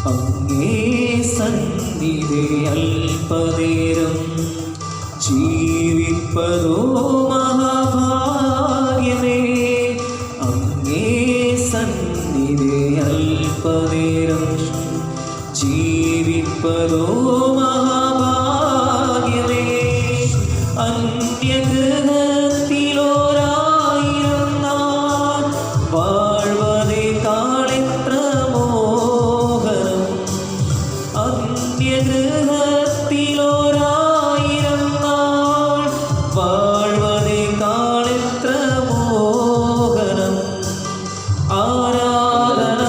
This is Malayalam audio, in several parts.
അങ്ങേ സന്നിധി അല്പനേരം ജീവിപ്പതോ മഹാഭാഗ്യമേ. അങ്ങേ സന്നിധി അല്പനേരം ജീവിപ്പതോ മഹാഭാഗ്യമേ. അന്യഗ്രഹത്തിലോരായിരം നാൾ വാഴ്വതേക്കാളെത്ര മോഹനം. അന്യഗ്രഹത്തിലോരായിരം നാൾ വാഴ്വതേക്കാളെത്ര മോഹനം. ആരാധന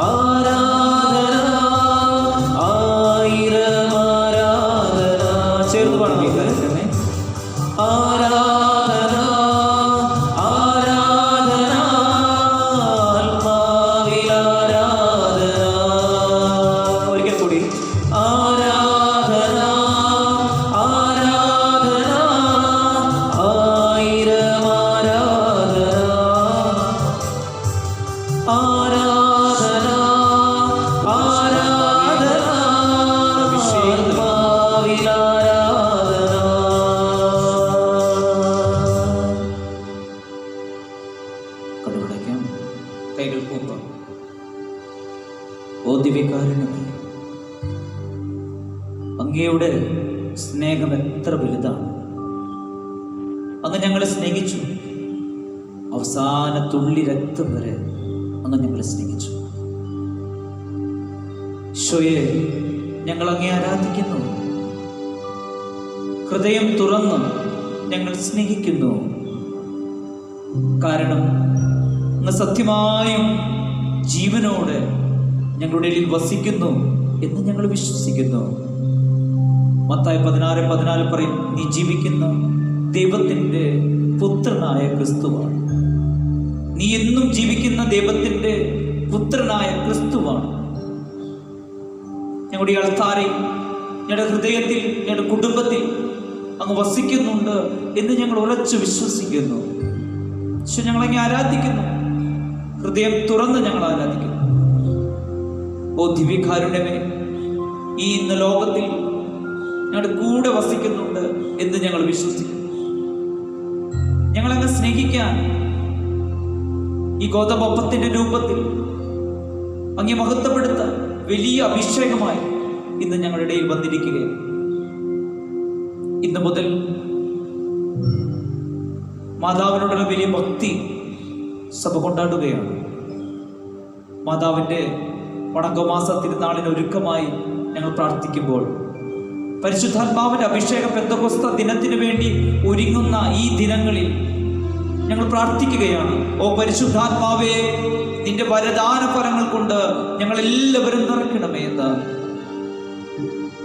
ആരാധന ആയിരം ആരാധന. ചേർന്ന് പാടാം. ആരാധന ആരാധന ആത്മാവിൽ ആരാധന. ഒരിക്കൽ കൂടി ആരാധന ആരാധന ആയിരം ആരാധന. ആരാധന ആരാധന ആത്മാവിൽ ആരാധന. കണ്ണുടയ്ക്കാം, കൈകൾ കൂപ്പാം. ഓ ദിവ്യകാരുണ്യമേ, അങ്ങയുടെ സ്നേഹം എത്ര വലുതാണ്. അങ്ങ് ഞങ്ങളെ സ്നേഹിച്ചു. അവസാന തുള്ളി രക്തം വരെ അങ്ങ് ഞങ്ങളെ സ്നേഹിച്ചു. ഈശോയെ, ഞങ്ങൾ അങ്ങേ ആരാധിക്കുന്നു. ഹൃദയം തുറന്ന് ഞങ്ങൾ സ്നേഹിക്കുന്നു. കാരണം അങ്ങ് സത്യമായും ജീവനോടെ ഞങ്ങളുടെ ഇടയിൽ വസിക്കുന്നു എന്ന് ഞങ്ങൾ വിശ്വസിക്കുന്നു. മത്തായി 16:14 പറയും, നീ ജീവിക്കുന്ന ദൈവത്തിൻ്റെ പുത്രനായ ക്രിസ്തുവാണ്. നീ എന്നും ജീവിക്കുന്ന ദൈവത്തിൻ്റെ പുത്രനായ ക്രിസ്തുവാണ്. ഞങ്ങളുടെ അൾത്താരയിൽ, ഞങ്ങളുടെ ഹൃദയത്തിൽ, ഞങ്ങളുടെ കുടുംബത്തിൽ അങ്ങ് വസിക്കുന്നുണ്ട് എന്ന് ഞങ്ങൾ ഉറച്ചു വിശ്വസിക്കുന്നു. പക്ഷെ ഞങ്ങളങ്ങ് ആരാധിക്കുന്നു. ഹൃദയം തുറന്ന് ഞങ്ങൾ ആരാധിക്കുന്നു. ഓ ദിവ്യകാരുണ്യമേ, ഈ ഇന്ന് ലോകത്തിൽ ഞങ്ങളുടെ കൂടെ വസിക്കുന്നുണ്ട് എന്ന് ഞങ്ങൾ വിശ്വസിക്കുന്നു. ഞങ്ങളങ്ങ് സ്നേഹിക്കാൻ ഈ ഗോതമ്പത്തിന്റെ രൂപത്തിൽ അങ്ങേ മഹത്വപ്പെടുത്താൻ വലിയ അഭിഷേകമായി ഇന്ന് ഞങ്ങളുടെ ഇടയിൽ വന്നിരിക്കുകയാണ്. ഇന്ന് മുതൽ മാതാവിനോടുള്ള വലിയ ഭക്തി സഭ കൊണ്ടാടുകയാണ്. മാതാവിൻ്റെ വണക്കമാസ തിരുനാളിന് ഒരുക്കമായി ഞങ്ങൾ പ്രാർത്ഥിക്കുമ്പോൾ പരിശുദ്ധാത്മാവിൻ്റെ അഭിഷേകം പെന്തക്കോസ്ത ദിനത്തിന് വേണ്ടി ഒരുങ്ങുന്ന ഈ ദിനങ്ങളിൽ ഞങ്ങൾ പ്രാർത്ഥിക്കുകയാണ്. ഓ പരിശുദ്ധാത്മാവേ, നിന്റെ വരദാന ഫലങ്ങൾ കൊണ്ട് ഞങ്ങൾ എല്ലാവരും നിറയ്ക്കണമേ എന്ന്.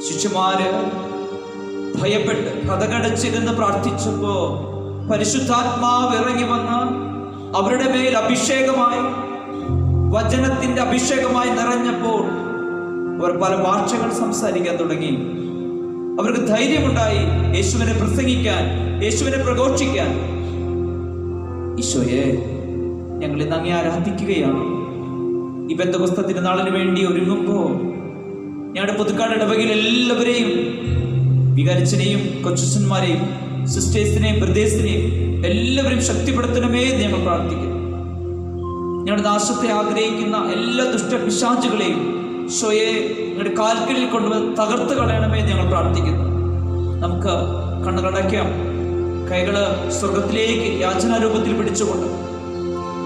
ശിഷ്യന്മാര് ഭയപ്പെട്ട് കഥകടച്ചിരുന്ന് പ്രാർത്ഥിച്ചപ്പോ പരിശുദ്ധാത്മാവ് ഇറങ്ങി വന്ന് അവരുടെ മേൽ അഭിഷേകമായി, വചനത്തിന്റെ അഭിഷേകമായി നിറഞ്ഞപ്പോൾ അവർ പല ഭാഷകൾ സംസാരിക്കാൻ തുടങ്ങി. അവർക്ക് ധൈര്യമുണ്ടായി യേശുവിനെ പ്രസംഗിക്കാൻ, യേശുവിനെ പ്രഘോഷിക്കാൻ. ഈശോയെ, ഞങ്ങൾ ഇന്ന് അങ്ങേ ആരാധിക്കുകയാണ്. ഈ പെന്തക്കോസ്ത തിരുനാളിന് വേണ്ടി ഒരുങ്ങുമ്പോൾ ഞങ്ങളുടെ പുതുക്കാട് ഇടവകയിൽ എല്ലാവരെയും, വികാരിച്ചനെയും കൊച്ചന്മാരെയും സിസ്റ്റേഴ്സിനെയും ബ്രദേഴ്സിനെയും എല്ലാവരെയും ശക്തിപ്പെടുത്തണമേ എന്ന് ഞങ്ങൾ പ്രാർത്ഥിക്കുന്നു. ഞങ്ങളുടെ നാശത്തെ ആഗ്രഹിക്കുന്ന എല്ലാ ദുഷ്ടപിശാചുകളെയും ഈശോയെ ഞങ്ങളുടെ കാൽക്കലിൽ കൊണ്ടുവന്ന് തകർത്ത് കളയണമേ എന്ന് ഞങ്ങൾ പ്രാർത്ഥിക്കുന്നു. നമുക്ക് കണ്ണുകളടയ്ക്കാം, കൈകള് സ്വർഗത്തിലേക്ക് യാചനാരൂപത്തിൽ പിടിച്ചുകൊണ്ട്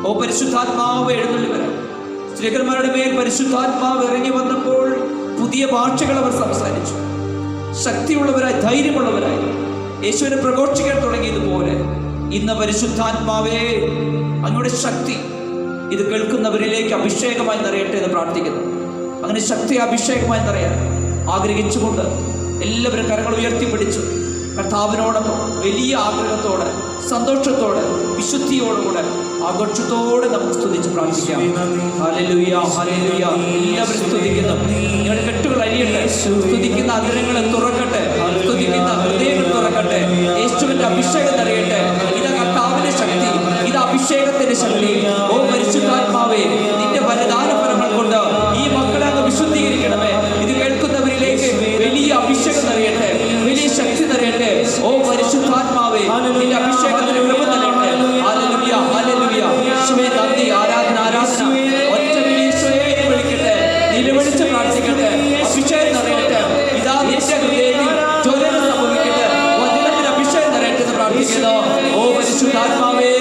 ഓ പരിശുദ്ധാത്മാവ് എഴുന്നള്ളി വരാം. സ്ത്രീകന്മാരുടെ മേൽ പരിശുദ്ധാത്മാവ് ഇറങ്ങി വന്നപ്പോൾ പുതിയ ഭാഷകൾ അവർ സംസാരിച്ചു. ശക്തിയുള്ളവരായി, ധൈര്യമുള്ളവരായി യേശുവിനെ പ്രഘോഷിക്കാൻ തുടങ്ങിയതുപോലെ ഇന്ന് പരിശുദ്ധാത്മാവേ, അങ്ങയുടെ ശക്തി ഇത് കേൾക്കുന്നവരിലേക്ക് അഭിഷേകമായി നിറയട്ടെ എന്ന് പ്രാർത്ഥിക്കുന്നു. അങ്ങനെ ശക്തി അഭിഷേകമായി നിറയാൻ ആഗ്രഹിച്ചുകൊണ്ട് എല്ലാവരും കരങ്ങൾ ഉയർത്തിപ്പിടിച്ചു കർത്താവിനോടൊപ്പം വലിയ ആഗ്രഹത്തോടെ, സന്തോഷത്തോടെ, വിശുദ്ധിയോടുകൂടെ, ആഘോഷത്തോടെ നമുക്ക് സ്തുതിച്ച് പ്രാർത്ഥിക്കാം. Hallelujah, hallelujah. എല്ലാവരും സ്തുതിക്കുന്നു. നിങ്ങളുടെ കെട്ടുകൾ അരിയട്ടെ. സ്തുതിക്കുന്ന അതിരങ്ങളെ തുറക്കട്ടെ. സ്തുതിക്കുന്ന ഹൃദയങ്ങൾ തുറക്കട്ടെ. യേശുവിന്റെ അഭിഷേകം നിറയട്ടെ. ഇത് കർത്താവിന്റെ ശക്തി, ഇത് അഭിഷേകത്തിന്റെ ശക്തി. ഓ പരിശുദ്ധാത്മാവേ, നിന്റെ വരദാന ഫലങ്ങൾ കൊണ്ട് ഈ മക്കളെ അങ്ങ് വിശുദ്ധീകരിക്കണമേ. ഇത് കേൾക്കുന്നവരിലേക്ക് വലിയ അഭിഷേകം നിറയട്ടെ, വലിയ ശക്തി നിറയട്ടെ. ഓ പരിശുദ്ധാത്മാവേ, നിന്റെ അഭിഷേകത്തിന് കൃപ നിറയട്ടെ. Hallelujah, hallelujah. യേശുവേ നന്ദി, ആരാധന, ആരാധന. ഒറ്റ ഈശോയെ വിളിക്കട്ടെ, നിലവിളിച്ച് പ്രാർത്ഥിക്കട്ടെ. അഭിഷേകം നിറയട്ടെ. ഇതാ നിന്റെ ഹൃദയത്തിൽ ജ്വലനം സംഭവിക്കട്ടെ, വചനത്തിന് അഭിഷേകം നിറയട്ടെ എന്ന് പ്രാർത്ഥിക്കുന്നു. ഓ പരിശുദ്ധാത്മാവേ,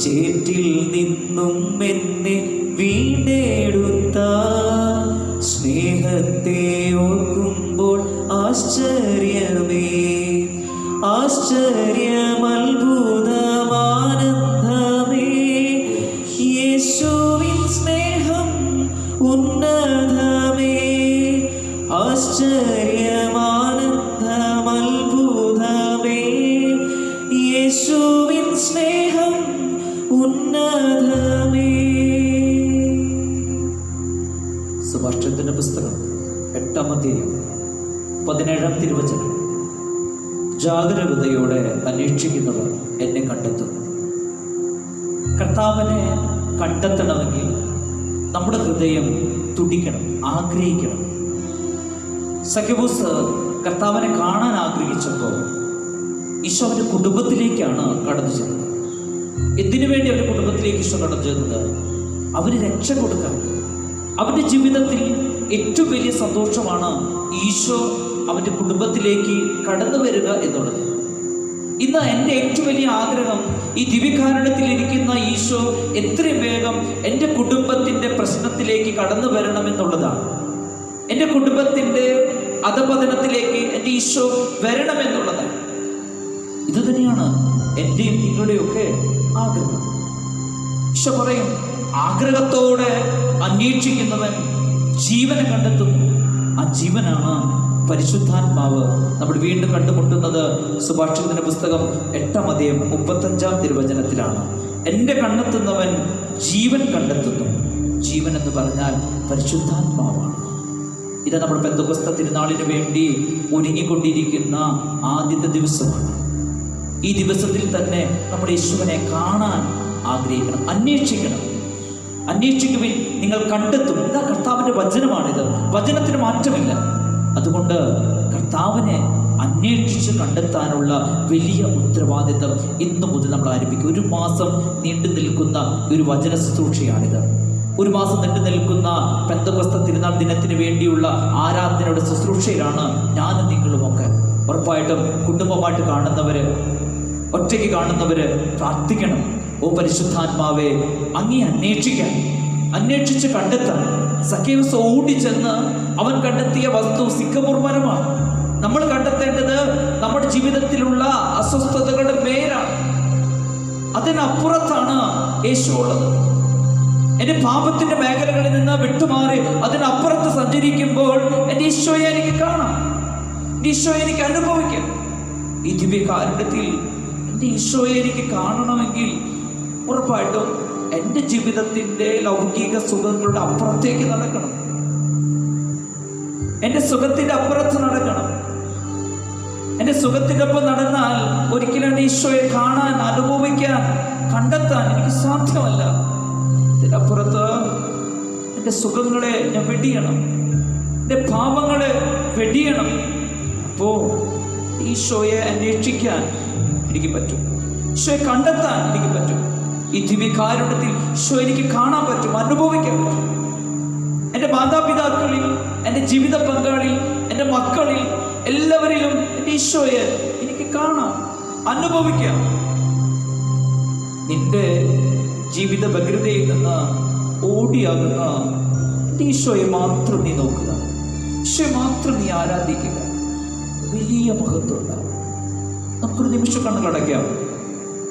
ചേറ്റിൽ നിന്നും എന്നെ വീണ്ടെടുത്ത സ്നേഹത്തെ ഓർക്കുമ്പോൾ ആശ്ചര്യമേ, ആശ്ചര്യം, അത്ഭുതമാനന്ദമേ. യേശുവിൻ സ്നേഹം ഉന്നതമേ, ആശ്ചര്യമാനന്ദം, അത്ഭുതമേ. യേശുവിൻ സ്നേഹം ഉന്നതമേ. സുഭാഷിതത്തിന്റെ പുസ്തകം 8-ാം അധ്യായം 17-ാം തിരുവചനം. ജാഗരൂകതയോടെ അന്വേഷിക്കുന്നവർ എന്നെ കണ്ടെത്തുന്നു. കർത്താവിനെ കണ്ടെത്തണമെങ്കിൽ നമ്മുടെ ഹൃദയം തുടിക്കണം, ആഗ്രഹിക്കണം. സഖ്യബൂസ് കർത്താവിനെ കാണാൻ ആഗ്രഹിച്ചപ്പോൾ ഈശോ അവൻ്റെ കുടുംബത്തിലേക്കാണ് കടന്നു ചെന്നത്. എന്തിനു വേണ്ടി അവരുടെ കുടുംബത്തിലേക്ക് ഈശോ കടന്നു ചെന്നത്? അവന് രക്ഷ കൊടുക്കാൻ. അവൻ്റെ ജീവിതത്തിൽ ഏറ്റവും വലിയ സന്തോഷമാണ് ഈശോ അവൻ്റെ കുടുംബത്തിലേക്ക് കടന്നു വരിക എന്നുള്ളത്. ഇന്ന് എൻ്റെ ഏറ്റവും വലിയ ആഗ്രഹം ഈ ദിവ്യകാരുണ്യത്തിൽ ഇരിക്കുന്ന ഈശോ എത്രയും വേഗം എൻ്റെ കുടുംബത്തിൻ്റെ പ്രശ്നത്തിലേക്ക് കടന്നു വരണമെന്നുള്ളതാണ്. എൻ്റെ കുടുംബത്തിൻ്റെ അധപതനത്തിലേക്ക് എൻ്റെ ഈശോ വരണമെന്നുള്ളതാണ്. ഇത് തന്നെയാണ് എൻ്റെയും നിങ്ങളുടെയൊക്കെ ആഗ്രഹം. ഈശോ പറയും, ആഗ്രഹത്തോടെ അന്വേഷിക്കുന്നവൻ ജീവനെ കണ്ടെത്തുന്നു. ആ ജീവനാണ് പരിശുദ്ധാത്മാവ്. നമ്മൾ വീണ്ടും കണ്ടുമുട്ടുന്നത് സുഭാഷിതത്തിന്റെ പുസ്തകം 8-ാം അധ്യായം 35-ാം തിരുവചനത്തിലാണ്. എൻ്റെ കണ്ടെത്തുന്നവൻ ജീവൻ കണ്ടെത്തുന്നു. ജീവൻ എന്ന് പറഞ്ഞാൽ പരിശുദ്ധാത്മാവാണ്. ഇത് നമ്മൾ പെന്തക്കോസ്ത് തിരുനാളിന് വേണ്ടി ഒരുങ്ങിക്കൊണ്ടിരിക്കുന്ന ആദ്യത്തെ ദിവസമാണ്. ഈ ദിവസത്തിൽ തന്നെ നമ്മുടെ യേശുവിനെ കാണാൻ ആഗ്രഹിക്കണം, അന്വേഷിക്കണം. അന്വേഷിക്കുവിൻ, നിങ്ങൾ കണ്ടെത്തും. ഇതാ കർത്താവിൻ്റെ വചനമാണിത്. വചനത്തിന് മാറ്റമില്ല. അതുകൊണ്ട് കർത്താവിനെ അന്വേഷിച്ച് കണ്ടെത്താനുള്ള വലിയ ഉത്തരവാദിത്തം ഇന്നു മുതൽ നമ്മൾ ആരംഭിക്കും. 1 മാസം നീണ്ടു നിൽക്കുന്ന ഒരു വചന ശുശ്രൂഷയാണിത്. 1 മാസം നീണ്ടു നിൽക്കുന്ന പെന്തക്കോസ്ത് തിരുനാൾ ദിനത്തിന് വേണ്ടിയുള്ള ആരാധനയുടെ ശുശ്രൂഷയിലാണ് ഞാനും നിങ്ങളുമൊക്കെ. ഉറപ്പായിട്ടും കുടുംബമായിട്ട് കാണുന്നവര്, ഒറ്റയ്ക്ക് കാണുന്നവര് പ്രാർത്ഥിക്കണം. ഓ പരിശുദ്ധാത്മാവേ, അങ്ങേ അന്വേഷിക്കാൻ, അന്വേഷിച്ച് കണ്ടെത്താൻ. സഖ്യവൂസ് ഓടിച്ചെന്ന് അവൻ കണ്ടെത്തിയ വസ്തു സിക്കമോർ മരമാണ്. നമ്മൾ കണ്ടെത്തേണ്ടത് നമ്മുടെ ജീവിതത്തിലുള്ള അസ്വസ്ഥതകളുടെ പേരാണ്. അതിനപ്പുറത്താണ് യേശു ഉള്ളത്. എൻ്റെ പാപത്തിന്റെ മേഖലകളിൽ നിന്ന് വിട്ടുമാറി അതിനപ്പുറത്ത് സഞ്ചരിക്കുമ്പോൾ എൻ്റെ ഈശോയെ എനിക്ക് കാണാം, എൻ്റെ ഈശോയെ എനിക്ക് അനുഭവിക്കാം. ഈ ദിവ്യകാരുണ്യത്തിൽ എൻ്റെ ഈശോയെ എനിക്ക് കാണണമെങ്കിൽ ഉറപ്പായിട്ടും എൻ്റെ ജീവിതത്തിൻ്റെ ലൗകിക സുഖങ്ങളുടെ അപ്പുറത്തേക്ക് നടക്കണം. എൻ്റെ സുഖത്തിൻ്റെ അപ്പുറത്ത് നടക്കണം. എൻ്റെ സുഖത്തിൻ്റെ ഒപ്പം നടന്നാൽ ഒരിക്കലും എൻ്റെ ഈശോയെ കാണാൻ, അനുഭവിക്കാൻ, കണ്ടെത്താൻ എനിക്ക് സാധ്യമല്ല. ഇതിനപ്പുറത്ത് എൻ്റെ സുഖങ്ങളെ ഞാൻ വെടിയണം, എൻ്റെ പാപങ്ങളെ വെടിയണം. അപ്പോൾ ഈശോയെ അന്വേഷിക്കാൻ എനിക്ക് പറ്റും, ഈശോയെ കണ്ടെത്താൻ എനിക്ക് പറ്റും. ഈ ദിവ്യകാരുണ്യത്തിൽ ഈശോ എനിക്ക് കാണാൻ പറ്റും, അനുഭവിക്കാൻ പറ്റും. എൻ്റെ മാതാപിതാക്കളിൽ, എൻ്റെ ജീവിത പങ്കാളിൽ, എൻ്റെ മക്കളിൽ, എല്ലാവരിലും എൻ്റെ ഈശോയെ എനിക്ക് കാണാം, അനുഭവിക്കാം. നിന്റെ ജീവിത ഭദ്രതയിൽ നിന്ന് ഓടിയാകുന്ന എൻ്റെ ഈശോയെ മാത്രം നീ നോക്കുക, ഈശോയെ മാത്രം നീ ആരാധിക്കുക. വലിയ മഹത്വം ഉണ്ടാവും. നമുക്കൊരു നിമിഷം കണ്ണുകളടയ്ക്കാം,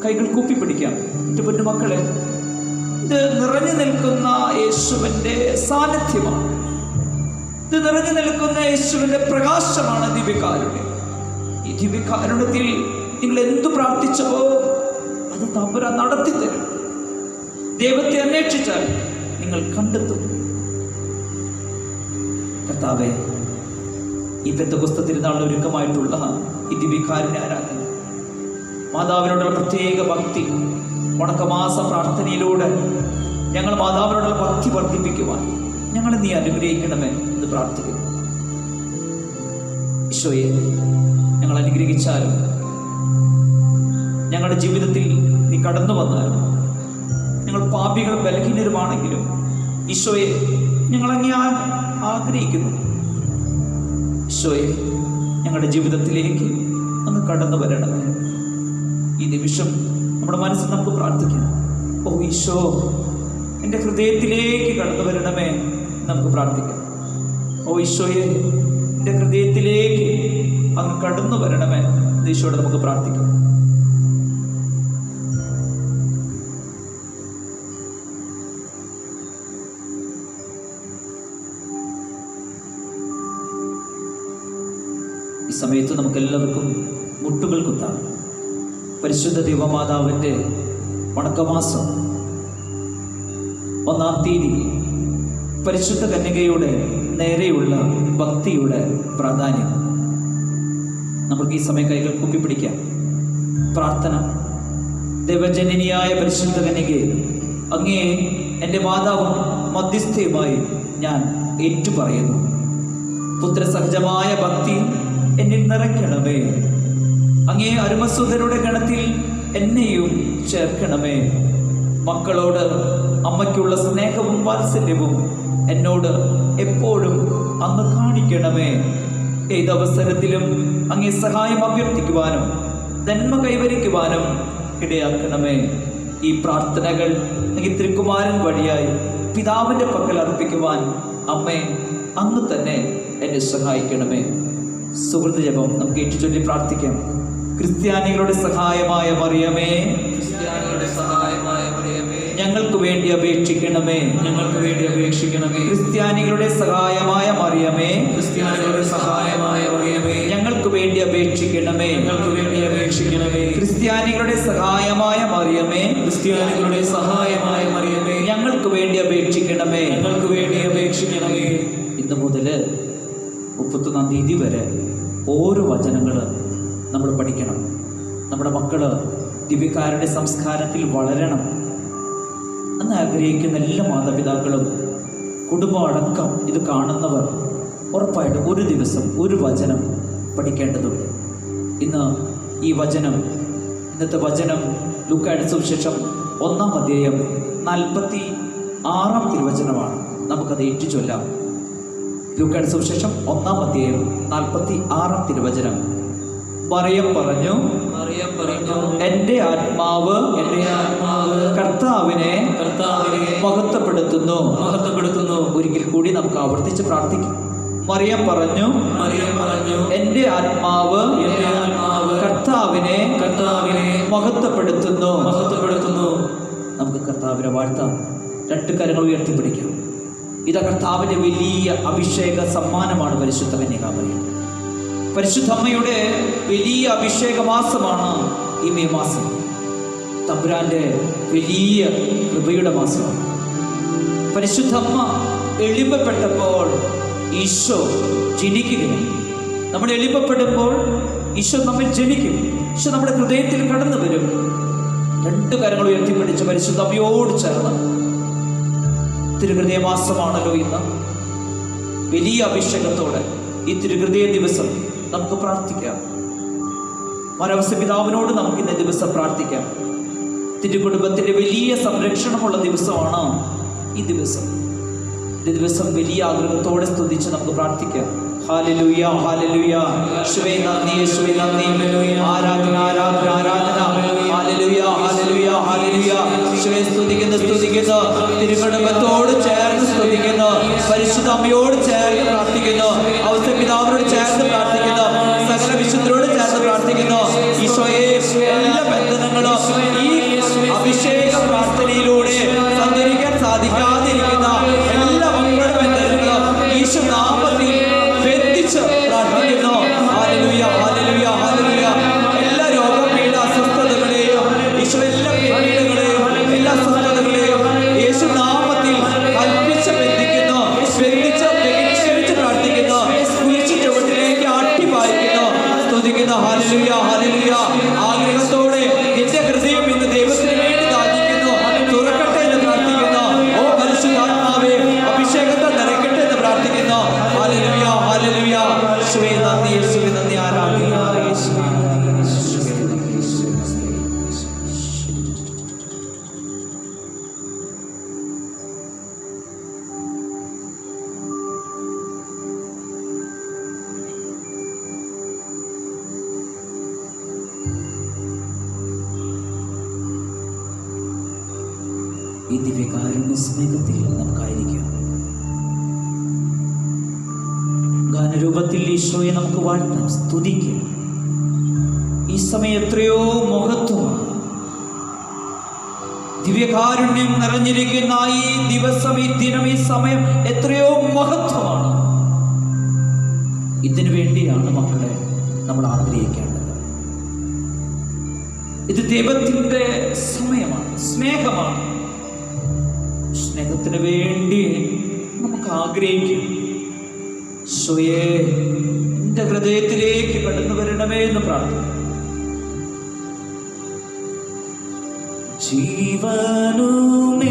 കൈകൾ കൂപ്പിപ്പിടിക്കാം. എൻ്റെ പൊന്നുമക്കളെ, ഇത് നിറഞ്ഞു നിൽക്കുന്ന യേശുവിൻ്റെ സാന്നിധ്യമാണ്. ഇത് നിറഞ്ഞു നിൽക്കുന്ന യേശുവിൻ്റെ പ്രകാശമാണ് ദിവ്യകാരുണ്യം. ഈ ദിവ്യകാരുണ്യത്തിൽ നിങ്ങൾ എന്തു പ്രാർത്ഥിച്ചോ അത് തമ്പുരാൻ നടത്തി തരും. ദൈവത്തെ അന്വേഷിച്ചാൽ നിങ്ങൾ കണ്ടെത്തും. കർത്താവേ, ഈ പെന്തക്കോസ്ത് തിരുനാളിന് ഒരുക്കമായിട്ടുള്ള ഈ ദിവ്യകാരുണ്യ ആരാധന, മാതാവിനോടുള്ള പ്രത്യേക ഭക്തി, വണക്കമാസ പ്രാർത്ഥനയിലൂടെ ഞങ്ങൾ മാതാവിനോടുള്ള ഭക്തി വർദ്ധിപ്പിക്കുവാൻ ഞങ്ങളെ നീ അനുഗ്രഹിക്കണമേ എന്ന് പ്രാർത്ഥിക്കുന്നു. ഈശോയെ, ഞങ്ങൾ അനുഗ്രഹിച്ചാലും ഞങ്ങളുടെ ജീവിതത്തിൽ നീ കടന്നു വന്നാലും ഞങ്ങൾ പാപികളും ബലഹീനരുമാണെങ്കിലും ഈശോയെ ഞങ്ങളങ്ങ് ആഗ്രഹിക്കുന്നു. ഈശോയെ, ഞങ്ങളുടെ ജീവിതത്തിലേക്ക് അങ്ങ് കടന്നു വരണമേ. ഈ നിമിഷം നമ്മുടെ മനസ്സിൽ നമുക്ക് പ്രാർത്ഥിക്കാം. ഓ ഈശോ, എൻ്റെ ഹൃദയത്തിലേക്ക് കടന്നു വരണമേ നമുക്ക് പ്രാർത്ഥിക്കാം. ഓ ഈശോയെ, എൻ്റെ ഹൃദയത്തിലേക്ക് അങ്ങ് കടന്നു വരണമേ ഈശോയോട് നമുക്ക് പ്രാർത്ഥിക്കാം. ഈ സമയത്ത് നമുക്കെല്ലാവർക്കും മുട്ടുകൾ കുത്താം. പരിശുദ്ധ ദൈവമാതാവിൻ്റെ വണക്കമാസം 1-ാം തീയതി പരിശുദ്ധ കന്യകയുടെ നേരെയുള്ള ഭക്തിയുടെ പ്രാധാന്യം നമുക്ക് ഈ സമയം കൈകൾ കൂപ്പിപ്പിടിക്കാം. പ്രാർത്ഥന. ദൈവജനനിയായ പരിശുദ്ധ കന്യകയെ, അങ്ങേ എൻ്റെ മാതാവും മധ്യസ്ഥയുമായി ഞാൻ ഏറ്റുപറയുന്നു. പുത്രസഹജമായ ഭക്തി എന്നിൽ നിറയ്ക്കണമേ. അങ്ങേ അരുമസുതരുടെ ഗണത്തിൽ എന്നെയും ചേർക്കണമേ. മക്കളോട് അമ്മയ്ക്കുള്ള സ്നേഹവും വാത്സല്യവും എന്നോട് എപ്പോഴും അങ്ങ് കാണിക്കണമേ. ഏതവസരത്തിലും അങ്ങേ സഹായം അഭ്യർത്ഥിക്കുവാനും നന്മ കൈവരിക്കുവാനും ഇടയാക്കണമേ. ഈ പ്രാർത്ഥനകൾ അങ്ങേ തിരുക്കുമാരൻ വഴിയായി പിതാവിൻ്റെ പക്കൽ അർപ്പിക്കുവാൻ അമ്മേ അങ്ങ് തന്നെ എന്നെ സഹായിക്കണമേ. സുഹൃത്ത് ജപം നമുക്ക് ഏറ്റുചൊല്ലി പ്രാർത്ഥിക്കാം. ക്രിസ്ത്യാനികളുടെ സഹായമായ മറിയമേ, ഞങ്ങൾക്ക് വേണ്ടി അപേക്ഷിക്കണമേ. ഞങ്ങൾക്ക് വേണ്ടി അപേക്ഷിക്കണമേ. ക്രിസ്ത്യാനികളുടെ സഹായമായ മറിയമേ, ക്രിസ്ത്യാനികളുടെ സഹായമായ മറിയമേ, ഞങ്ങൾക്ക് വേണ്ടി അപേക്ഷിക്കണമേ. ഞങ്ങൾക്ക് വേണ്ടി അപേക്ഷിക്കണമേ. ക്രിസ്ത്യാനികളുടെ സഹായമായ മറിയമേ, ക്രിസ്ത്യാനികളുടെ സഹായമായ മറിയമേ, ഞങ്ങൾക്ക് വേണ്ടി അപേക്ഷിക്കണമേ. ഞങ്ങൾക്ക് വേണ്ടി അപേക്ഷിക്കണമേ. ഇന്ന് മുതൽ 31-ാം തീയതി വരെ ഓരോ വചനങ്ങൾ നമ്മൾ പഠിക്കണം. നമ്മുടെ മക്കൾ ദിവ്യകാരുണ്യ സംസ്കാരത്തിൽ വളരണം എന്ന് ആഗ്രഹിക്കുന്ന എല്ലാ മാതാപിതാക്കളും കുടുംബം അടക്കം ഇത് കാണുന്നവർ ഉറപ്പായിട്ടും ഒരു ദിവസം ഒരു വചനം പഠിക്കേണ്ടതുണ്ട്. ഇന്നത്തെ വചനം ലൂക്കായുടെ സുവിശേഷം 1-ാം അധ്യായം 46-ാം തിരുവചനമാണ്. നമുക്കത് ഏറ്റുചൊല്ലാം. ലൂക്കായുടെ സുവിശേഷം 1-ാം അധ്യായം 46-ാം തിരുവചനം. മറിയം പറഞ്ഞു, എൻ്റെ ആത്മാവ് കർത്താവിനെ മഹത്വപ്പെടുത്തുന്നു. ഒരിക്കൽ കൂടി നമുക്ക് ആവർത്തിച്ച് പ്രാർത്ഥിക്കാം. മറിയം പറഞ്ഞു, എൻ്റെ ആത്മാവ് കർത്താവിനെ മഹത്വപ്പെടുത്തുന്നു. നമുക്ക് കർത്താവിനെ വാഴ്ത്താം. 2 കരങ്ങൾ ഉയർത്തിപ്പിടിക്കാം. ഇത് കർത്താവിൻ്റെ വലിയ അഭിഷേക സമ്മാനമാണ് പരിശുദ്ധ കന്യകാമറിയം. പരിശുദ്ധ അമ്മയുടെ വലിയ അഭിഷേക മാസമാണ് ഈ മെയ് മാസം. തമ്പുരാന്റെ വലിയ കൃപയുടെ മാസമാണ്. പരിശുദ്ധ അമ്മ എളിമപ്പെട്ടപ്പോൾ ഈശോ ജനിക്കുകയാണ്. നമ്മൾ എളിമപ്പെടുമ്പോൾ ഈശോ നമ്മിൽ ജനിക്കും. ഈശോ നമ്മുടെ ഹൃദയത്തിൽ കടന്നു വരും. 2 കരങ്ങൾ ഉയർത്തിപ്പിടിച്ച് പരിശുദ്ധ അമ്മയോട് ചേർന്ന്, തിരുഹൃദയ മാസമാണല്ലോ ഇന്ന്. വലിയ അഭിഷേകത്തോടെ ഈ തിരുഹൃദയ ദിവസം നമുക്ക് പ്രാർത്ഥിക്കാം. മരവസ പിതാവിനോട് നമുക്ക് ഇന്ന ദിവസം പ്രാർത്ഥിക്കാം. തിരുകുടുംബത്തിന്റെ വലിയ സംരക്ഷണമുള്ള ദിവസമാണ് ഈ ദിവസം. ഈ ദിവസം വലിയ ആഗ്രഹത്തോടെ സ്തുതിച്ച് നമുക്ക് പ്രാർത്ഥിക്കാം. Hallelujah, hallelujah. യേശുവേ നന്ദി, യേശുവേ നന്ദി. ആരാധന, ആരാധന, ആരാധന. Hallelujah, hallelujah, hallelujah. യേശുവേ സ്തുതിക്കുന്നു, സ്തുതിക്കുന്നു. തിരുകുടുംബത്തോട് ചേർന്ന് സ്തുതിക്കുന്നു. പരിശുദ്ധ അമ്മയോട് ചേർന്ന് പ്രാർത്ഥിക്കുന്നു. ഔസേപ്പ് പിതാവിനോട് ചേർന്ന് പ്രാർത്ഥിക്കുന്നു. സകല പ്രാർത്ഥിക്കുന്നു. Hallelujah, hallelujah, hallelujah. എല്ലാ രോഗപീഠ അസ്വസ്ഥതകളെയും ഈശോ, എല്ലാ പീഡകളെയും, എല്ലാ അസ്വസ്ഥതകളെയും യേശു നാമത്തിൽ കൽപ്പിച്ച് ബന്ധിക്കുന്നു, ബന്ധിച്ച് പ്രാർത്ഥിക്കുന്നു. കുരിശിൻ ചുവട്ടിലേക്ക് ആട്ടി പായിക്കുന്നു, സ്തുതിക്കുന്നു. Hallelujah, hallelujah. ആഗ്രഹത്തോടെ നിന്റെ ഹൃദയം ഇന്ന് ദൈവത്തിന് വേണ്ടി ദാഹിക്കുന്നു, തുറക്കട്ടെ എന്ന് പ്രാർത്ഥിക്കുന്നു. ഓ പരിശുദ്ധാത്മാവേ, അഭിഷേകത്തെ നിറയ്ക്കട്ടെ എന്ന് പ്രാർത്ഥിക്കുന്നു. Hallelujah, hallelujah. യേശുവേ നന്ദി, യേശുവേ നന്ദി. ആരാധിക്കുന്നു യേശുവേ നന്ദി, യേശുവേ നന്ദി, യേശുവേ നന്ദി. ഈ ദിവ്യകാരുണ്യ സ്നേഹത്തിൽ നമുക്കായിരിക്കാം. ഗാനരൂപത്തിൽ ഈശോയെ നമുക്ക് വാഴ്ത്താം, സ്തുതിക്കാം. ഈ സമയം എത്രയോ മഹത്വമാണ്. ദിവ്യകാരുണ്യം നിറഞ്ഞിരിക്കുന്ന ഈ ദിവസം, ഈ ദിനം, ഈ സമയം എത്രയോ മഹത്വമാണ്. ഇതിനു വേണ്ടിയാണ് മക്കളെ നമ്മൾ ആഗ്രഹിക്കേണ്ടത്. ഇത് ദൈവത്തിൻ്റെ സമയമാണ്, സ്നേഹമാണ്. സ്നേഹത്തിന് വേണ്ടി നമുക്ക് ആഗ്രഹിക്കും. ഈശോയെ, എൻ്റെ ഹൃദയത്തിലേക്ക് കടന്നു വരണമേ എന്ന് പ്രാർത്ഥിക്കും. ജീവനുമിൻ്റെ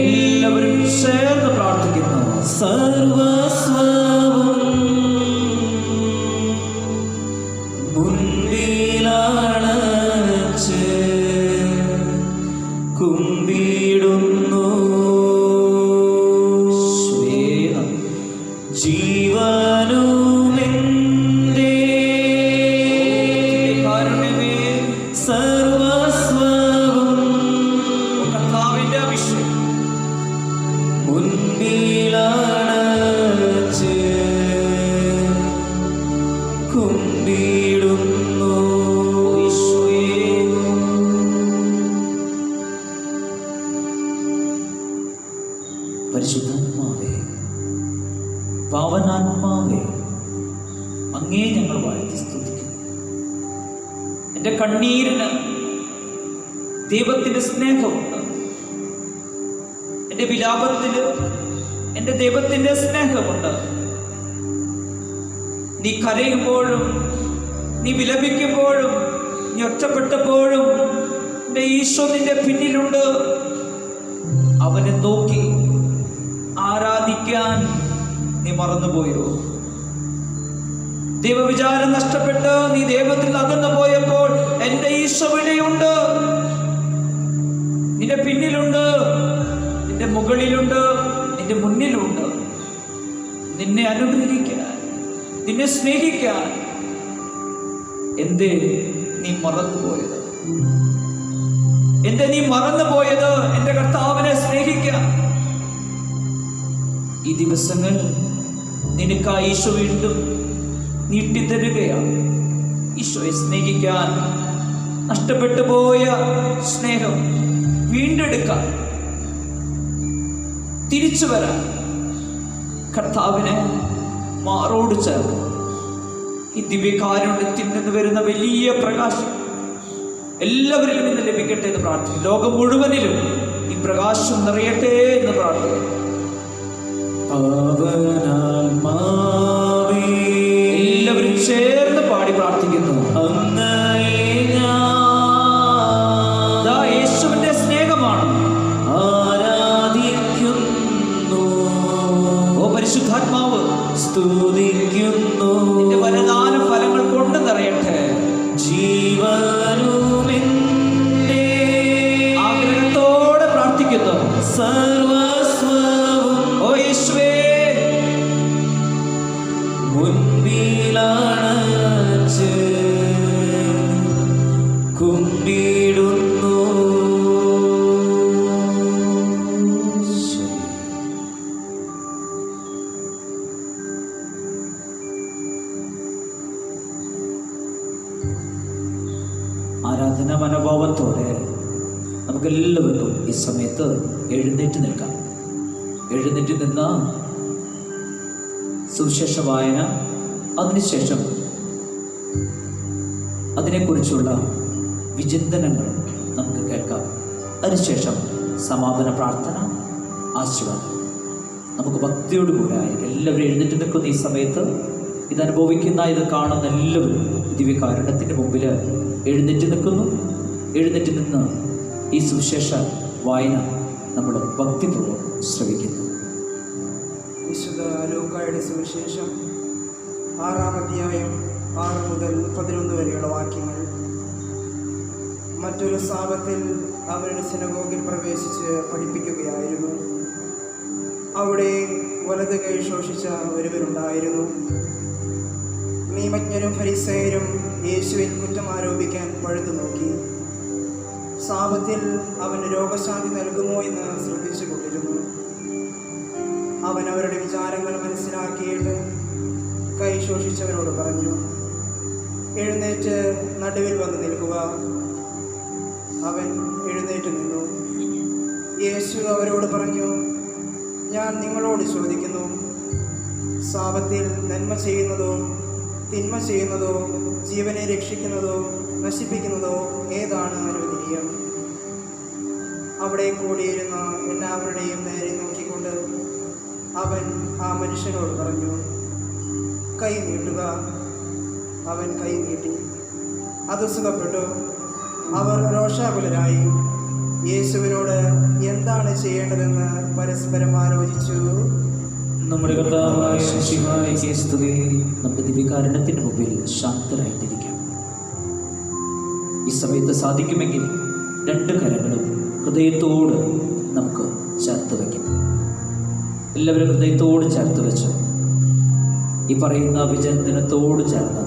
എല്ലാവരും ചേർന്ന് പ്രാർത്ഥിക്കുന്നു. സർവസ്വവും മുൻപിലണച്ച് കുമ്പിടുന്നു. ജീവനുമെന്റെ കാരുണ്യമേ, സർവസ്വവും കർത്താവിന്റെ അഭിഷേകം മുൻപിലണച്ച് കുമ്പിടുന്നു. പരിശുദ്ധാത്മാവേ, പാവനാത്മാവേ, അങ്ങേ ഞങ്ങൾ വാഴ്ത്തി സ്തുതിക്കുന്നു. എൻ്റെ കണ്ണീരിന് ദൈവത്തിൻ്റെ സ്നേഹമുണ്ട്. എൻ്റെ വിലാപത്തിന് എൻ്റെ ദൈവത്തിൻ്റെ സ്നേഹമുണ്ട്. നീ കരയുമ്പോഴും, നീ വിലപിക്കുമ്പോഴും, നീ ഒറ്റപ്പെട്ടപ്പോഴും എൻ്റെ ഈശോ നിന്റെ പിന്നിലുണ്ട്. അവനെ നോക്കി ആരാധിക്കാൻ നീ മറന്നുപോയോ? ദൈവവിചാരം നഷ്ടപ്പെട്ട് നീ ദൈവത്തിൽ അകന്നു പോയപ്പോൾ എൻ്റെ ഈശോ ഇവിടെയുണ്ട്, നിന്റെ പിന്നിലുണ്ട്, നിന്റെ മുകളിലുണ്ട്, നിന്റെ മുന്നിലുണ്ട്. നിന്നെ അനുഗ്രഹിക്കാൻ, നിന്നെ സ്നേഹിക്കാൻ. എന്തേ നീ മറന്നുപോയത്? എന്തേ നീ മറന്നുപോയത് എൻ്റെ കർത്താവിനെ സ്നേഹിക്കാൻ? ഈ ദിവസങ്ങൾ നിനക്കായി ഈശോ വീണ്ടും നീട്ടിത്തരുകയാണ്. ഈശോയെ സ്നേഹിക്കാൻ, നഷ്ടപ്പെട്ടു പോയ സ്നേഹം വീണ്ടെടുക്കാൻ, തിരിച്ചു വരാൻ കർത്താവിനെ മാറോട് ചേർന്ന് ഈ ദിവ്യകാരുണ്യത്തിൽ നിന്ന് വരുന്ന വലിയ പ്രകാശം എല്ലാവരിലും ഇന്ന് ലഭിക്കട്ടെ എന്ന് പ്രാർത്ഥിക്കും. ലോകം മുഴുവനിലും ഈ പ്രകാശം നിറയട്ടെ എന്ന് പ്രാർത്ഥിക്കും. എല്ലാവരും ചേർന്ന് പാടി പ്രാർത്ഥിക്കുന്നു. യേശുവിന്റെ സ്നേഹമാണ്. ആരാധിക്കുന്നു. ഓ പരിശുദ്ധാത്മാവ്, സ്തുതിക്കുന്നു. നിന്റെ വരദാന ഫലങ്ങൾ കൊണ്ട് നിറയട്ടെ. ജീവനുമെന്റെ ആഗ്രഹത്തോടെ പ്രാർത്ഥിക്കുന്നു. സർവസ്വവും ഓ യേശുവേ മുൻപിലണച്ച് കുമ്പിടുന്നു. ആരാധന മനോഭാവത്തോടെ നമുക്കെല്ലാവർക്കും ഈ സമയത്ത് എഴുന്നേറ്റ് നിൽക്കാം. എഴുന്നേറ്റ് നിന്ന് സുവിശേഷ വായന, അതിനുശേഷം അതിനെക്കുറിച്ചുള്ള വിചിന്തനങ്ങൾ നമുക്ക് കേൾക്കാം. അതിനുശേഷം സമാപന പ്രാർത്ഥന, ആശീർവാദം. നമുക്ക് ഭക്തിയോടുകൂടെ ആയിരിക്കും. എല്ലാവരും എഴുന്നേറ്റ് നിൽക്കുന്ന ഈ സമയത്ത് ഇതനുഭവിക്കുന്ന, ഇത് കാണുന്ന എല്ലാവരും ദിവ്യകാരുണ്യത്തിൻ്റെ മുമ്പിൽ എഴുന്നേറ്റ് നിൽക്കുന്നു. എഴുന്നേറ്റ് നിന്ന് ഈ സുവിശേഷ വായന നമ്മൾ ഭക്തിപൂർവ്വം ശ്രവിക്കുന്നു. വിശുദ്ധ ലൂക്കായുടെ സുവിശേഷം 6-ാം അധ്യായം 6 മുതൽ 11 വരെയുള്ള വാക്യങ്ങൾ. മറ്റൊരു സാബത്തിൽ അവരുടെ സിനഗോഗിൽ പ്രവേശിച്ച് പഠിപ്പിക്കുകയായിരുന്നു. അവിടെ വലത് കൈ ശോഷിച്ച ഒരുവരുണ്ടായിരുന്നു. നിയമജ്ഞരും ഫരിസേയരും യേശുവിൽ കുറ്റം ആരോപിക്കാൻ പഴുതു നോക്കി. സാബത്തിൽ അവന് രോഗശാന്തി നൽകുമോ എന്ന് ശ്രദ്ധിച്ചു കൊണ്ടിരുന്നു. അവൻ അവരുടെ വിചാരങ്ങൾ മനസ്സിലാക്കിയിട്ട് കൈ ശോഷിച്ചവരോട് പറഞ്ഞു, എഴുന്നേറ്റ് നടുവിൽ വന്ന് നിൽക്കുക. അവൻ എഴുന്നേറ്റ് നിന്നു. യേശു അവരോട് പറഞ്ഞു, ഞാൻ നിങ്ങളോട് ചോദിക്കുന്നു, സാബത്തിൽ നന്മ ചെയ്യുന്നതോ തിന്മ ചെയ്യുന്നതോ ജീവനെ രക്ഷിക്കുന്നതോ നശിപ്പിക്കുന്നതോ ഏതാണ് അനുവദനീയം? അവിടെ കൂടിയിരുന്ന എല്ലാവരുടെയും നേരെ നോക്കിക്കൊണ്ട് അവൻ ആ മനുഷ്യനോട് പറഞ്ഞു, കൈ നീട്ടുക. അവൻ കൈ നീട്ടി. അത് സുഖപ്പെട്ടു. അവർ രോഷാകുലരായി യേശുവിനോട് എന്താണ് ചെയ്യേണ്ടതെന്ന് പരസ്പരം ആലോചിച്ചു. നമ്മുടെ കർത്താവായ യേശുവേ സ്തുതി. നമ്മുടെ ദിവ്യകാരുണ്യത്തിൻ്റെ മുമ്പിൽ ശാന്തരായിട്ടിരിക്കാം. ഈ സമയത്ത് സാധിക്കുമെങ്കിൽ 2 കരങ്ങളും ഹൃദയത്തോട് നമുക്ക് ചേർത്ത് വയ്ക്കാം. എല്ലാവരും ഹൃദയത്തോട് ചേർത്ത് വെച്ച് ഈ പറയുന്ന വിചിന്തനത്തോട് ചേർന്ന്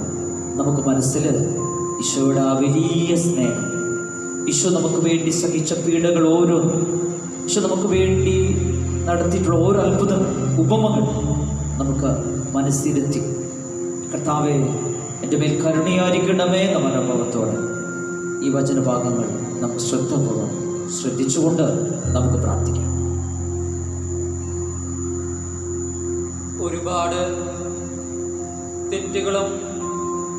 നമുക്ക് മനസ്സിൽ ഈശോയുടെ ആ വലിയ സ്നേഹം, ഈശോ നമുക്ക് വേണ്ടി സഹിച്ച പീഡകൾ ഓരോന്നും, ഈശോ നമുക്ക് വേണ്ടി നടത്തിയിട്ടുള്ള ഓരോ അത്ഭുത ഉപമകൾ നമുക്ക് മനസ്സിലെത്തി. കർത്താവേ, എൻ്റെ മേൽ കരുണയായിരിക്കണമേ എന്ന മനോഭാവത്തോടെ ഈ വചനഭാഗങ്ങൾ നമുക്ക് ശ്രദ്ധാപൂർവ്വം ശ്രദ്ധിച്ചുകൊണ്ട് നമുക്ക് പ്രാർത്ഥിക്കാം. ഒരുപാട് തെറ്റുകളും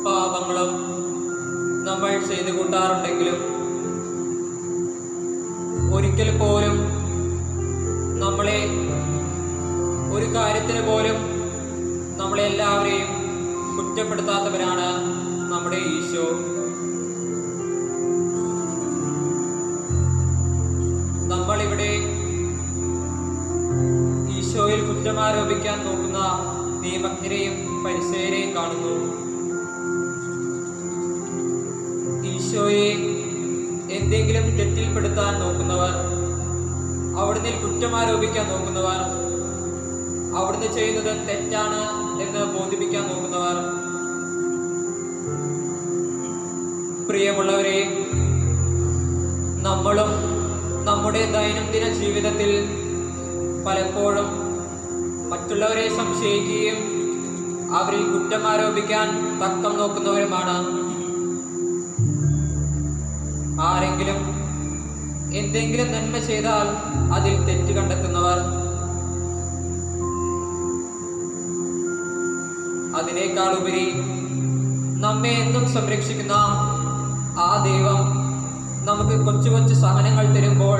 പാപങ്ങളും നമ്മൾ ചെയ്തു കൂട്ടാറുണ്ടെങ്കിലും ഒരിക്കൽ പോലും നമ്മളെ ഒരു കാര്യത്തിന് പോലും നമ്മളെല്ലാവരെയും കുറ്റപ്പെടുത്താത്തവരാണ് നമ്മുടെ ഈശോ. നമ്മളിവിടെ ഈശോയിൽ കുറ്റമാരോപിക്കാൻ നോക്കുന്ന നിയമജ്ഞരെയും ഫരിസേയരെയും കാണുന്നു. ഈശോയെ എന്തെങ്കിലും തെറ്റിൽപ്പെടുത്താൻ നോക്കുന്നവർ, അവിടുന്ന് കുറ്റമാരോപിക്കാൻ നോക്കുന്നവർ, അവിടുന്ന് ചെയ്യുന്നത് തെറ്റാണ് എന്ന് ബോധിപ്പിക്കാൻ നോക്കുന്നവർ. പ്രിയമുള്ളവരെ, നമ്മളും നമ്മുടെ ദൈനംദിന ജീവിതത്തിൽ പലപ്പോഴും മറ്റുള്ളവരെ സംശയിക്കുകയും അവരിൽ കുറ്റമാരോപിക്കാൻ തക്കം നോക്കുന്നവരുമാണ്. ആരെങ്കിലും എന്തെങ്കിലും നന്മ ചെയ്താൽ അതിൽ തെറ്റ് കണ്ടെത്തുന്നവർ. അതിനേക്കാൾ ഉപരി നമ്മെ എന്നും സംരക്ഷിക്കുന്ന ആ ദൈവം നമുക്ക് കൊച്ചു കൊച്ചു സഹനങ്ങൾ തരുമ്പോൾ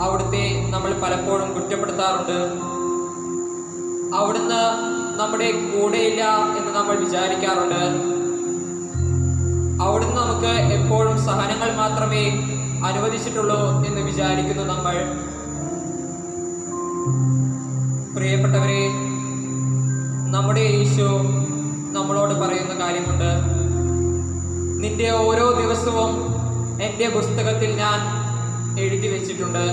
അവിടുത്തെ നമ്മൾ പലപ്പോഴും കുറ്റപ്പെടുത്താറുണ്ട്. അവിടുന്ന് നമ്മുടെ കൂടെയില്ല എന്ന് നമ്മൾ വിചാരിക്കാറുണ്ട്. അവിടുന്ന് നമുക്ക് എപ്പോഴും സഹനങ്ങൾ മാത്രമേ അനുവദിച്ചിട്ടുള്ളൂ എന്ന് വിചാരിക്കുന്നു നമ്മൾ. പ്രിയപ്പെട്ടവരെ, നമ്മുടെ ഈശോ നമ്മളോട് പറയുന്ന കാര്യമുണ്ട്. നിന്റെ ഓരോ ദിവസവും എൻ്റെ പുസ്തകത്തിൽ ഞാൻ എഴുതി വെച്ചിട്ടുണ്ട്.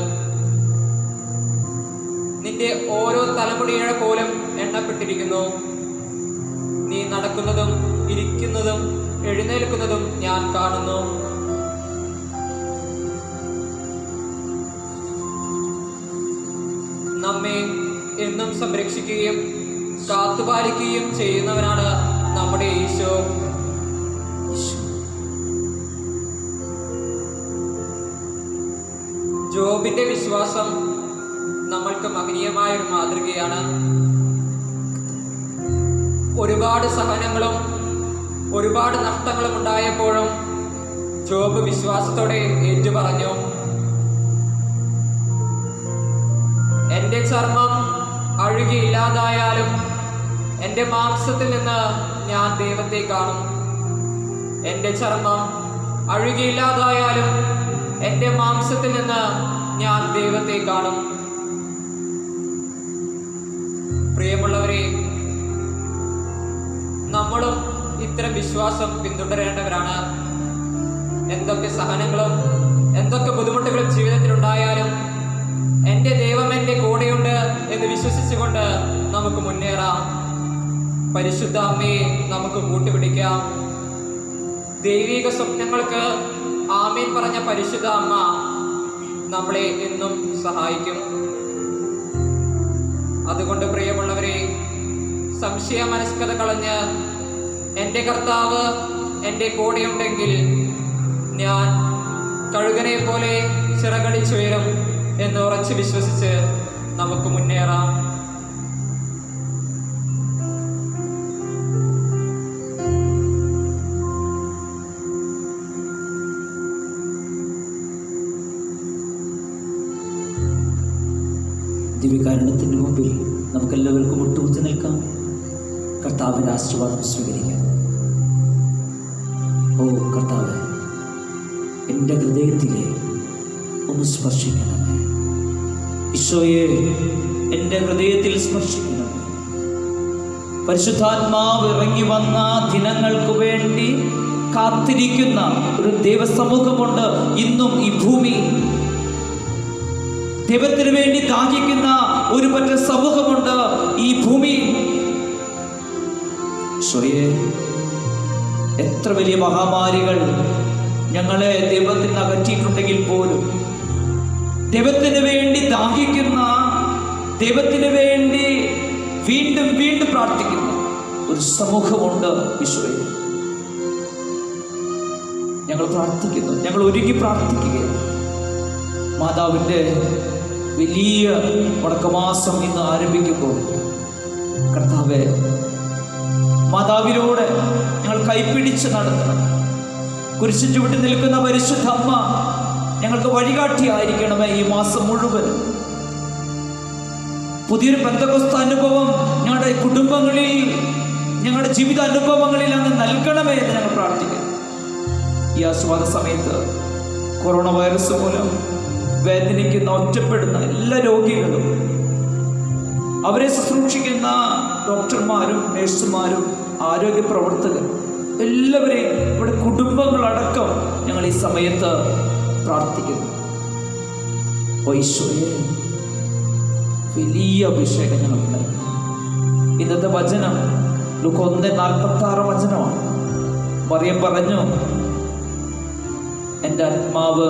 നിന്റെ ഓരോ തലമുടിയുടെ പോലും എണ്ണപ്പെട്ടിരിക്കുന്നു. നീ നടക്കുന്നതും ഇരിക്കുന്നതും എഴുന്നേൽക്കുന്നതും ഞാൻ കാണുന്നു. നമ്മെ എന്നും സംരക്ഷിക്കുകയും കാത്തുപാലിക്കുകയും ചെയ്യുന്നവനാണ് നമ്മുടെ ഈശോ. ജോബിന്റെ വിശ്വാസം നമ്മൾക്ക് മഹനീയമായ ഒരു മാതൃകയാണ്. ഒരുപാട് സഹനങ്ങളും ഒരുപാട് നഷ്ടങ്ങളും ഉണ്ടായപ്പോഴും ജോബ് വിശ്വാസത്തോടെ ഏറ്റുപറഞ്ഞു, എൻ്റെ ചർമ്മം അഴുകിയില്ലാതായാലും എൻ്റെ മാംസത്തിൽ നിന്ന് ഞാൻ ദൈവത്തെ കാണും. എൻ്റെ ചർമ്മം അഴുകിയില്ലാതായാലും എൻ്റെ മാംസത്തിൽ നിന്ന് ഞാൻ ദൈവത്തെ കാണും. പ്രിയമുള്ളവരെ, നമ്മളും ഇത്തരം വിശ്വാസം പിന്തുടരേണ്ടവരാണ്. എന്തൊക്കെ സഹനങ്ങളും എന്തൊക്കെ ബുദ്ധിമുട്ടുകളും ജീവിതത്തിലുണ്ടായാലും എൻ്റെ ദൈവം എൻ്റെ കൂടെയുണ്ട് എന്ന് വിശ്വസിച്ചുകൊണ്ട് നമുക്ക് മുന്നേറാം. പരിശുദ്ധ അമ്മയെ നമുക്ക് കൂട്ടുപിടിക്കാം. ദൈവിക സ്വപ്നങ്ങൾക്ക് ആമേൻ പറഞ്ഞ പരിശുദ്ധ അമ്മ നമ്മളെ എന്നും സഹായിക്കും. അതുകൊണ്ട് പ്രിയമുള്ളവരെ, സംശയ മനസ്കത കളഞ്ഞ് എൻ്റെ കർത്താവ് എൻ്റെ കൂടെയുണ്ടെങ്കിൽ ഞാൻ കഴുകനെ പോലെ ചിറകടിച്ചുയരും എന്ന് ഉറച്ച് വിശ്വസിച്ച് നമുക്ക് മുന്നേറാം. ദിവ്യകാരുണ്യത്തിൻ്റെ മുമ്പിൽ നമുക്കെല്ലാവർക്കും മുട്ടുകുത്തി നിൽക്കാം. കർത്താവിൻ്റെ ആശീർവാദം സ്വീകരിക്കാം. ഓ കർത്താവ്, എൻ്റെ ഹൃദയത്തിലെ ഒന്ന് സ്പർശിക്കണമേ. ഈശോയെ, എൻ്റെ ഹൃദയത്തിൽ സ്പർശിക്കണമേ. പരിശുദ്ധാത്മാവ് ഇറങ്ങി വന്ന ദിനങ്ങൾക്ക് വേണ്ടി കാത്തിരിക്കുന്ന ഒരു ദൈവസമൂഹമുണ്ട് ഇന്നും ഈ ഭൂമിയിൽ. ദൈവത്തിന് വേണ്ടി ദാഹിക്കുന്ന ഒരു പറ്റ സമൂഹമുണ്ട് ഈ ഭൂമിയിൽ. ഈശോയെ, എത്ര വലിയ മഹാമാരികൾ ഞങ്ങളെ ദൈവത്തിൽ നിന്ന് അകറ്റിയിട്ടുണ്ടെങ്കിൽ പോലും ദൈവത്തിന് വേണ്ടി ദാഹിക്കുന്ന, ദൈവത്തിന് വേണ്ടി വീണ്ടും വീണ്ടും പ്രാർത്ഥിക്കുന്ന ഒരു സമൂഹമുണ്ട് ഈശോയെ. ഞങ്ങൾ പ്രാർത്ഥിക്കുന്നു, ഞങ്ങൾ ഒരുങ്ങി പ്രാർത്ഥിക്കുകയാണ്. മാതാവിൻ്റെ വലിയ വടക്കമാസം ഇന്ന് ആരംഭിക്കുമ്പോൾ കർത്താവേ, മാതാവിലൂടെ ഞങ്ങൾ കൈപ്പിടിച്ച് നടത്തണം. കുരിശിൻ ചുവട്ടിൽ നിൽക്കുന്ന പരിശുദ്ധ അമ്മ ഞങ്ങൾക്ക് വഴികാട്ടിയായിരിക്കണമേ ഈ മാസം മുഴുവൻ. പുതിയൊരു പെന്തക്കോസ്ത അനുഭവം ഞങ്ങളുടെ കുടുംബങ്ങളിൽ, ഞങ്ങളുടെ ജീവിത അനുഭവങ്ങളിൽ അങ്ങ് നൽകണമേ എന്ന് ഞങ്ങൾ പ്രാർത്ഥിക്കുന്നു. ഈ ആസ്വാദ സമയത്ത് കൊറോണ വൈറസ് മൂലം വേദനിക്കുന്ന, ഒറ്റപ്പെടുന്ന എല്ലാ രോഗികളും, അവരെ ശുശ്രൂഷിക്കുന്ന ഡോക്ടർമാരും നഴ്സുമാരും ആരോഗ്യ പ്രവർത്തകരും എല്ലാവരെയും, ഇവിടെ കുടുംബങ്ങളടക്കം ഞങ്ങൾ ഈ സമയത്ത് പ്രാർത്ഥിക്കുന്നു. ഈശോയെ, വലിയ അഭിഷേകം ഞങ്ങൾക്ക് നൽകുന്നു. ഇന്നത്തെ വചനം ലൂക്ക 1:46 വചനമാണ്. മറിയം പറഞ്ഞു, എൻ്റെ ആത്മാവ്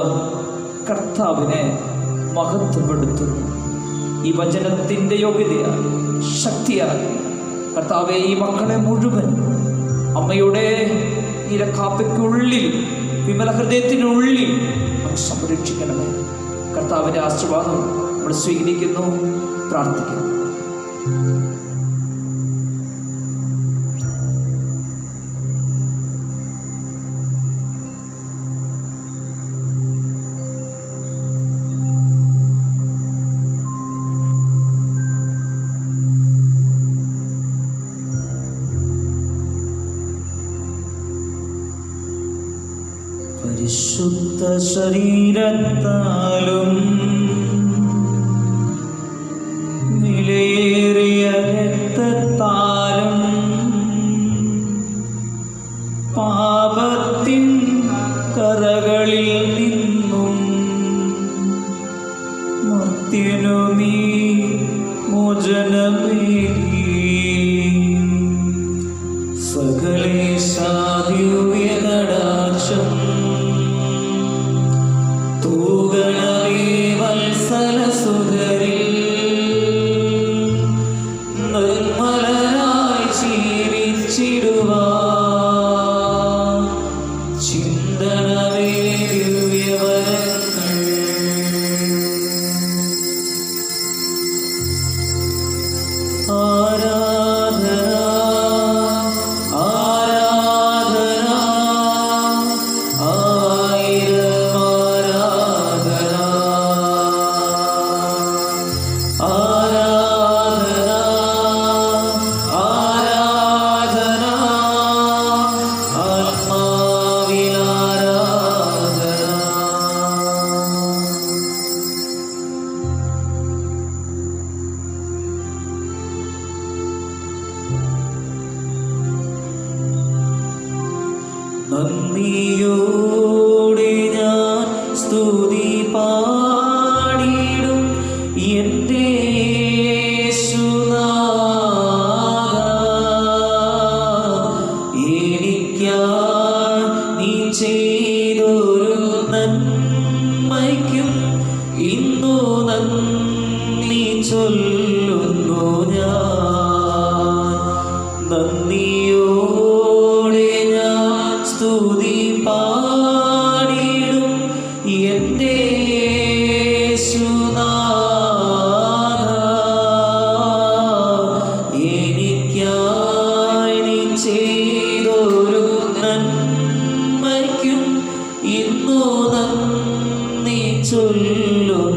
കർത്താവിനെ മഹത്വപ്പെടുത്തുന്നു. ഈ വചനത്തിൻ്റെ യോഗ്യതയാൽ, ശക്തിയാൽ കർത്താവെ, ഈ മക്കളെ മുഴുവൻ അമ്മയുടെ നീലക്കാപ്പയ്ക്കുള്ളിൽ, വിമല ഹൃദയത്തിനുള്ളിൽ സംരക്ഷിക്കണമേ. കർത്താവിൻ്റെ ആശീർവാദം നമ്മൾ സ്വീകരിക്കുന്നു, പ്രാർത്ഥിക്കുന്നു. പരിശുദ്ധ ശരീരത്താലും വിലയേറിയ രക്തത്താലും പാപത്തിൻ കറകളിൽ നിന്നും മർത്യനു നീ മോചനമേകി. സകലേശാദിവ്യ കടാക്ഷം നിർമ്മലരായി ജീവിച്ചിടുവാൻ ചിന്തനമേ ദിവ്യവരങ്ങൾ. ആരാധന നന്ദിയോടെ ഞാൻ സ്തുതി പാടിടും എൻ്റെ യേശുനാഥാ. എനിക്കായി നീ ചെയ്തൊരു നന്മയ്ക്കും ഇന്നു നന്ദി ചൊല്ലുന്നു ഞാൻ. നന്ദിയോടെ ഞാൻ സ്തുതി പാടിടും എൻ്റെ യേശുനാഥാ. എനിക്കായി നീ ചെയ്തൊരു നന്മയ്ക്കും ഇന്നു നന്ദി ചൊല്ലുന്നു